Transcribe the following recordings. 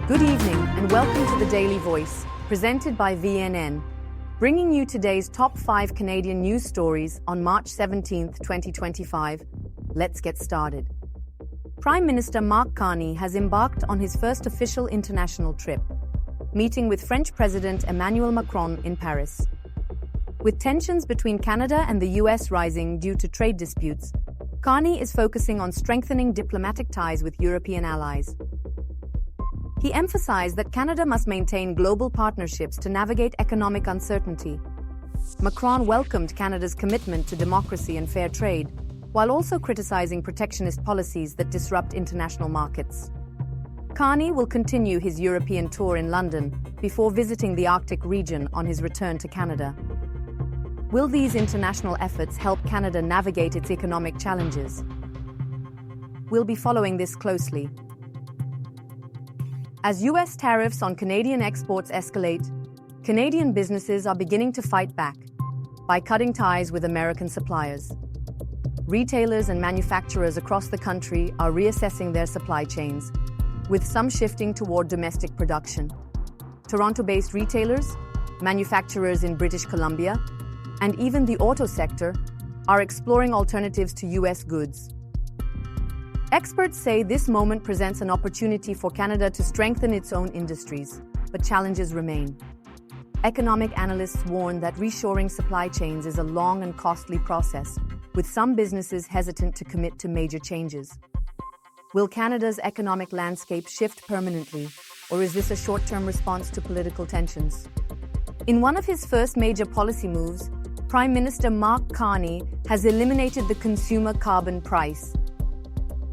Good evening and welcome to the Daily Voice, presented by VNN, bringing you today's top 5 Canadian news stories on March 17, 2025. Let's get started. Prime Minister Mark Carney has embarked on his first official international trip, meeting with French President Emmanuel Macron in Paris. With tensions between Canada and the U.S. rising due to trade disputes, Carney is focusing on strengthening diplomatic ties with European allies. He emphasized that Canada must maintain global partnerships to navigate economic uncertainty. Macron welcomed Canada's commitment to democracy and fair trade, while also criticizing protectionist policies that disrupt international markets. Carney will continue his European tour in London before visiting the Arctic region on his return to Canada. Will these international efforts help Canada navigate its economic challenges? We'll be following this closely. As U.S. tariffs on Canadian exports escalate, Canadian businesses are beginning to fight back by cutting ties with American suppliers. Retailers and manufacturers across the country are reassessing their supply chains, with some shifting toward domestic production. Toronto-based retailers, manufacturers in British Columbia, and even the auto sector are exploring alternatives to U.S. goods. Experts say this moment presents an opportunity for Canada to strengthen its own industries, but challenges remain. Economic analysts warn that reshoring supply chains is a long and costly process, with some businesses hesitant to commit to major changes. Will Canada's economic landscape shift permanently, or is this a short-term response to political tensions? In one of his first major policy moves, Prime Minister Mark Carney has eliminated the consumer carbon price.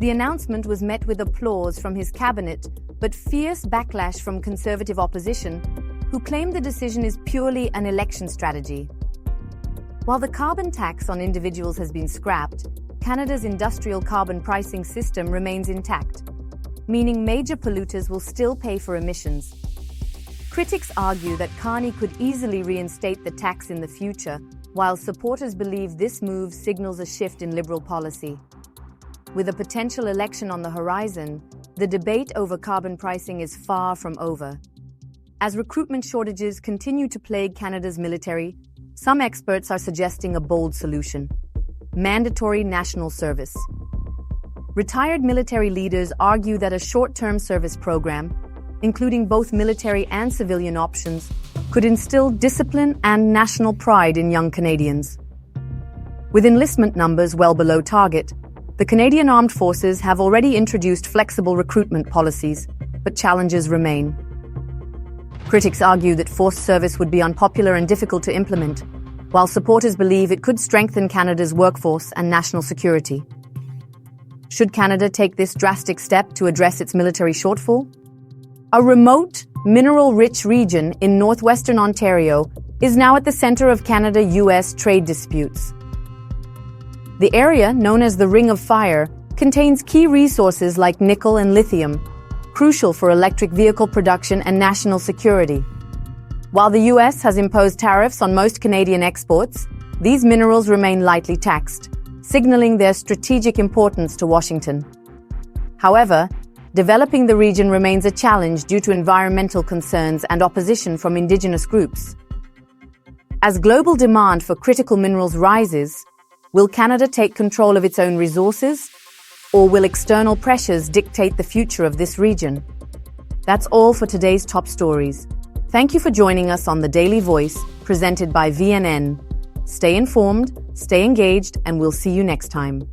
The announcement was met with applause from his cabinet, but fierce backlash from Conservative opposition, who claimed the decision is purely an election strategy. While the carbon tax on individuals has been scrapped, Canada's industrial carbon pricing system remains intact, meaning major polluters will still pay for emissions. Critics argue that Carney could easily reinstate the tax in the future, while supporters believe this move signals a shift in Liberal policy. With a potential election on the horizon, the debate over carbon pricing is far from over. As recruitment shortages continue to plague Canada's military, some experts are suggesting a bold solution: mandatory national service. Retired military leaders argue that a short-term service program, including both military and civilian options, could instill discipline and national pride in young Canadians. With enlistment numbers well below target, the Canadian Armed Forces have already introduced flexible recruitment policies, but challenges remain. Critics argue that forced service would be unpopular and difficult to implement, while supporters believe it could strengthen Canada's workforce and national security. Should Canada take this drastic step to address its military shortfall? A remote, mineral-rich region in northwestern Ontario is now at the center of Canada-U.S. trade disputes. The area, known as the Ring of Fire, contains key resources like nickel and lithium, crucial for electric vehicle production and national security. While the U.S. has imposed tariffs on most Canadian exports, these minerals remain lightly taxed, signaling their strategic importance to Washington. However, developing the region remains a challenge due to environmental concerns and opposition from Indigenous groups. As global demand for critical minerals rises, will Canada take control of its own resources, or will external pressures dictate the future of this region? That's all for today's top stories. Thank you for joining us on the Daily Voice, presented by VNN. Stay informed, stay engaged, and we'll see you next time.